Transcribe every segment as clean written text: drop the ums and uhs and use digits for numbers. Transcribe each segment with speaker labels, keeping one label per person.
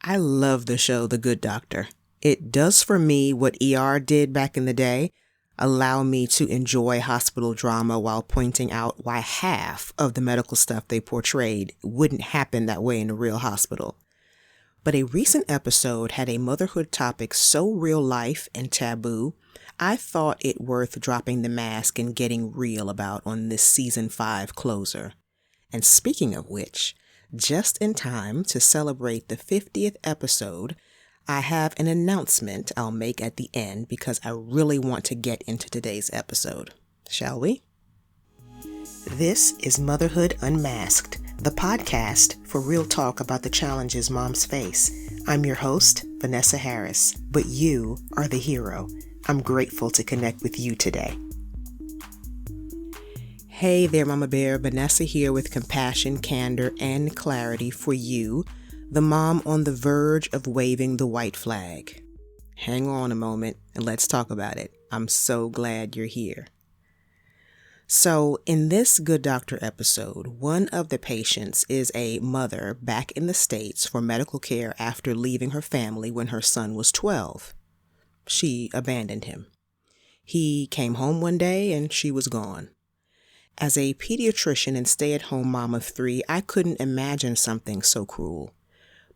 Speaker 1: I love the show The Good Doctor. It does for me what ER did back in the day, allow me to enjoy hospital drama while pointing out why half of the medical stuff they portrayed wouldn't happen that way in a real hospital. But a recent episode had a motherhood topic so real life and taboo, I thought it worth dropping the mask and getting real about on this season 5 closer. And speaking of which, just in time to celebrate the 50th episode, I have an announcement I'll make at the end because I really want to get into today's episode. Shall we? This is Motherhood Unmasked, the podcast for real talk about the challenges moms face. I'm your host, Vanessa Harris, but you are the hero. I'm grateful to connect with you today. Hey there, Mama Bear. Vanessa here with compassion, candor, and clarity for you, the mom on the verge of waving the white flag. Hang on a moment and let's talk about it. I'm so glad you're here. So, in this Good Doctor episode, one of the patients is a mother back in the States for medical care after leaving her family when her son was 12. She abandoned him. He came home one day and she was gone. As a pediatrician and stay-at-home mom of 3, I couldn't imagine something so cruel.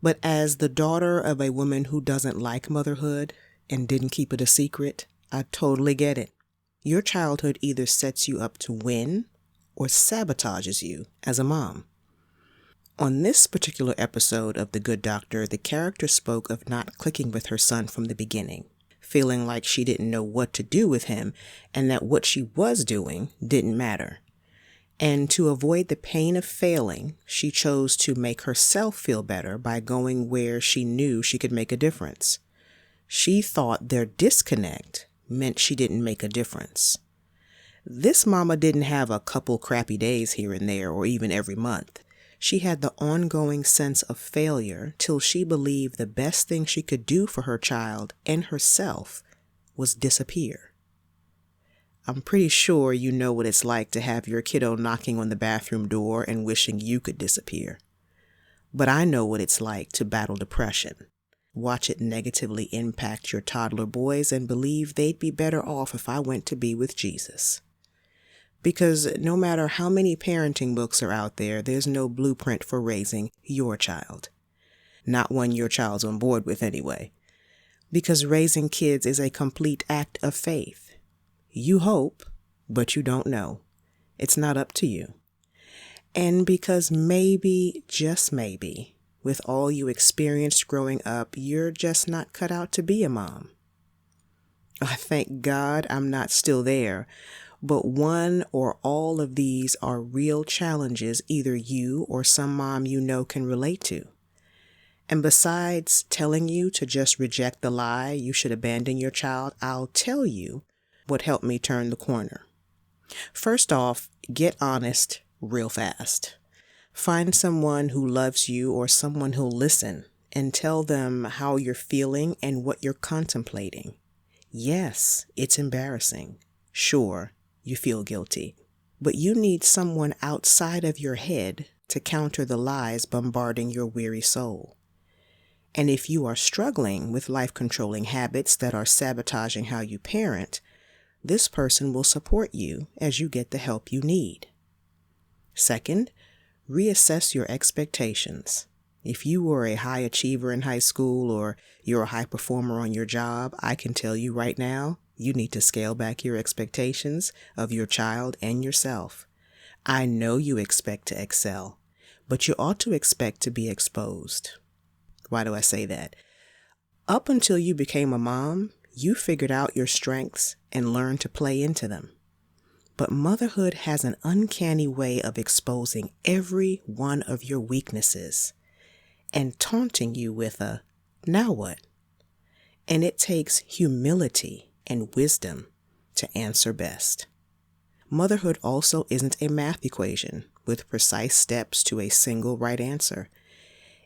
Speaker 1: But as the daughter of a woman who doesn't like motherhood and didn't keep it a secret, I totally get it. Your childhood either sets you up to win or sabotages you as a mom. On this particular episode of The Good Doctor, the character spoke of not clicking with her son from the beginning, feeling like she didn't know what to do with him and that what she was doing didn't matter. And to avoid the pain of failing, she chose to make herself feel better by going where she knew she could make a difference. She thought their disconnect meant she didn't make a difference. This mama didn't have a couple crappy days here and there or even every month. She had the ongoing sense of failure till she believed the best thing she could do for her child and herself was disappear. I'm pretty sure you know what it's like to have your kiddo knocking on the bathroom door and wishing you could disappear. But I know what it's like to battle depression, watch it negatively impact your toddler boys, and believe they'd be better off if I went to be with Jesus. Because no matter how many parenting books are out there, there's no blueprint for raising your child. Not one your child's on board with anyway. Because raising kids is a complete act of faith. You hope, but you don't know. It's not up to you. And because maybe, just maybe, with all you experienced growing up, you're just not cut out to be a mom. I thank God I'm not still there, but one or all of these are real challenges either you or some mom you know can relate to. And besides telling you to just reject the lie you should abandon your child, I'll tell you what helped me turn the corner. First off, get honest real fast. Find someone who loves you or someone who'll listen and tell them how you're feeling and what you're contemplating. Yes, it's embarrassing. Sure, you feel guilty. But you need someone outside of your head to counter the lies bombarding your weary soul. And if you are struggling with life-controlling habits that are sabotaging how you parent, this person will support you as you get the help you need. Second, reassess your expectations. If you were a high achiever in high school or you're a high performer on your job, I can tell you right now, you need to scale back your expectations of your child and yourself. I know you expect to excel, but you ought to expect to be exposed. Why do I say that? Up until you became a mom, you figured out your strengths and learned to play into them. But motherhood has an uncanny way of exposing every one of your weaknesses and taunting you with a, now what? And it takes humility and wisdom to answer best. Motherhood also isn't a math equation with precise steps to a single right answer.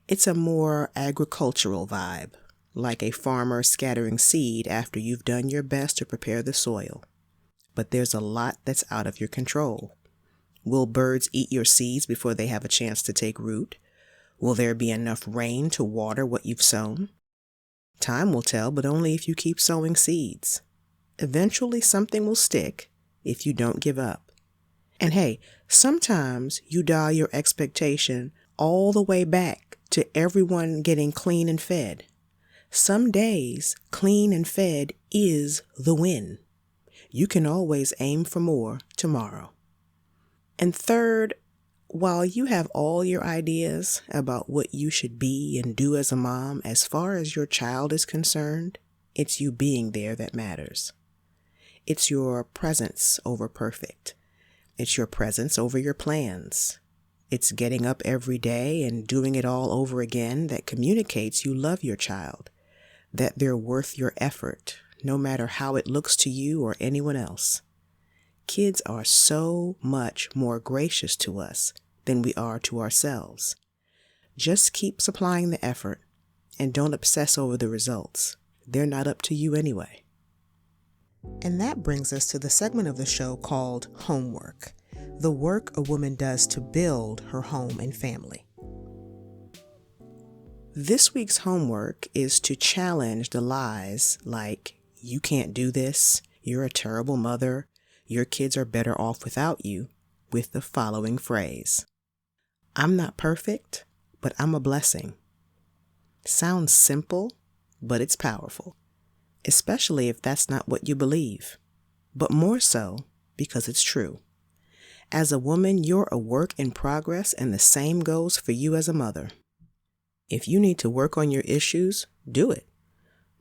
Speaker 1: It's a more agricultural vibe, like a farmer scattering seed after you've done your best to prepare the soil. But there's a lot that's out of your control. Will birds eat your seeds before they have a chance to take root? Will there be enough rain to water what you've sown? Time will tell, but only if you keep sowing seeds. Eventually something will stick if you don't give up. And hey, sometimes you dial your expectation all the way back to everyone getting clean and fed. Some days, clean and fed is the win. You can always aim for more tomorrow. And third, while you have all your ideas about what you should be and do as a mom, as far as your child is concerned, it's you being there that matters. It's your presence over perfect. It's your presence over your plans. It's getting up every day and doing it all over again that communicates you love your child, that they're worth your effort, no matter how it looks to you or anyone else. Kids are so much more gracious to us than we are to ourselves. Just keep supplying the effort and don't obsess over the results. They're not up to you anyway. And that brings us to the segment of the show called Homework, the work a woman does to build her home and family. This week's homework is to challenge the lies like, you can't do this, you're a terrible mother, your kids are better off without you, with the following phrase: I'm not perfect, but I'm a blessing. Sounds simple, but it's powerful, especially if that's not what you believe, but more so because it's true. As a woman, you're a work in progress, and the same goes for you as a mother. If you need to work on your issues, do it.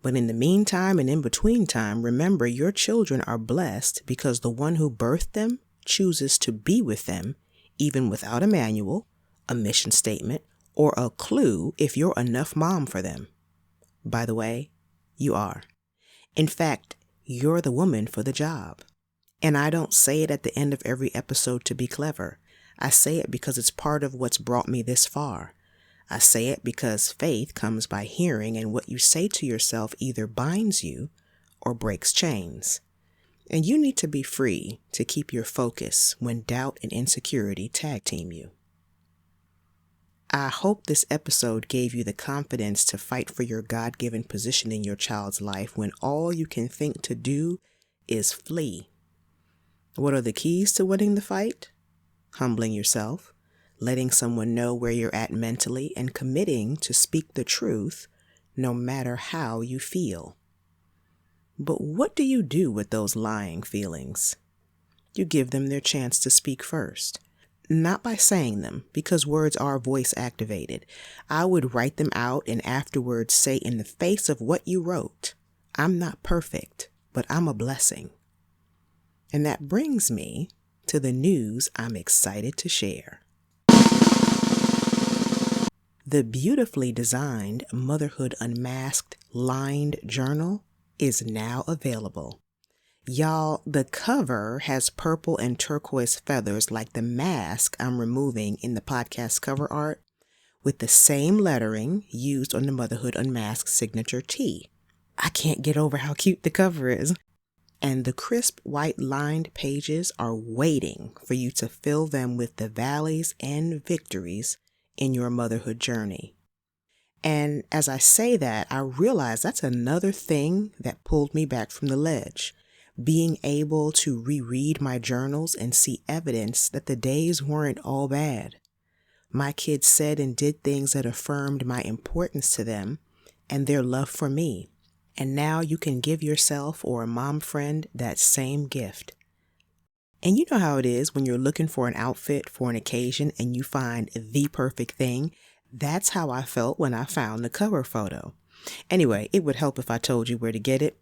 Speaker 1: But in the meantime and in between time, remember your children are blessed because the one who birthed them chooses to be with them, even without a manual, a mission statement, or a clue if you're enough mom for them. By the way, you are. In fact, you're the woman for the job. And I don't say it at the end of every episode to be clever. I say it because it's part of what's brought me this far. I say it because faith comes by hearing, and what you say to yourself either binds you or breaks chains. And you need to be free to keep your focus when doubt and insecurity tag team you. I hope this episode gave you the confidence to fight for your God-given position in your child's life when all you can think to do is flee. What are the keys to winning the fight? Humbling yourself, letting someone know where you're at mentally, and committing to speak the truth no matter how you feel. But what do you do with those lying feelings? You give them their chance to speak first. Not by saying them, because words are voice activated. I would write them out and afterwards say in the face of what you wrote, I'm not perfect, but I'm a blessing. And that brings me to the news I'm excited to share. The beautifully designed Motherhood Unmasked lined journal is now available. Y'all, the cover has purple and turquoise feathers like the mask I'm removing in the podcast cover art, with the same lettering used on the Motherhood Unmasked signature tee. I can't get over how cute the cover is. And the crisp white lined pages are waiting for you to fill them with the valleys and victories in your motherhood journey. And as I say that, I realize that's another thing that pulled me back from the ledge. Being able to reread my journals and see evidence that the days weren't all bad. My kids said and did things that affirmed my importance to them and their love for me. And now you can give yourself or a mom friend that same gift. And you know how it is when you're looking for an outfit for an occasion and you find the perfect thing. That's how I felt when I found the cover photo. Anyway, it would help if I told you where to get it.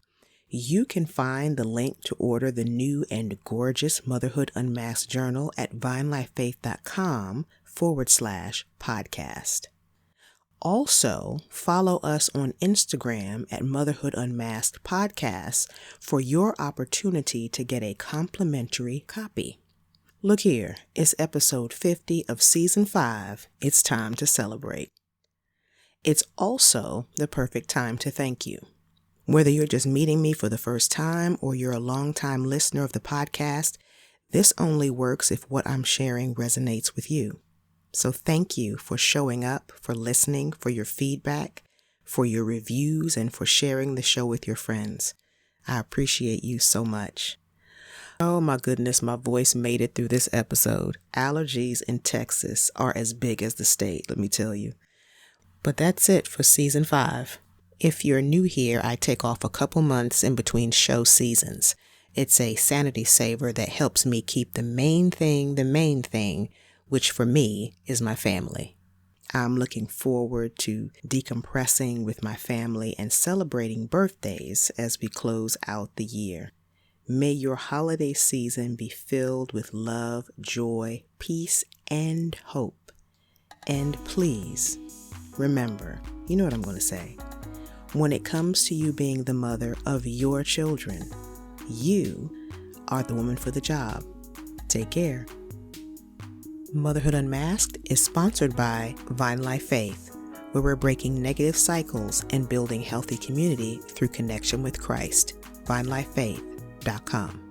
Speaker 1: You can find the link to order the new and gorgeous Motherhood Unmasked journal at vinelifefaith.com/podcast. Also, follow us on Instagram at Motherhood Unmasked Podcast for your opportunity to get a complimentary copy. Look here, it's episode 50 of season 5. It's time to celebrate. It's also the perfect time to thank you. Whether you're just meeting me for the first time or you're a longtime listener of the podcast, this only works if what I'm sharing resonates with you. So thank you for showing up, for listening, for your feedback, for your reviews, and for sharing the show with your friends. I appreciate you so much. Oh my goodness, my voice made it through this episode. Allergies in Texas are as big as the state, let me tell you. But that's it for season 5. If you're new here, I take off a couple months in between show seasons. It's a sanity saver that helps me keep the main thing, which for me is my family. I'm looking forward to decompressing with my family and celebrating birthdays as we close out the year. May your holiday season be filled with love, joy, peace, and hope. And please, remember, you know what I'm going to say. When it comes to you being the mother of your children, you are the woman for the job. Take care. Motherhood Unmasked is sponsored by Vine Life Faith, where we're breaking negative cycles and building healthy community through connection with Christ. VineLifeFaith.com.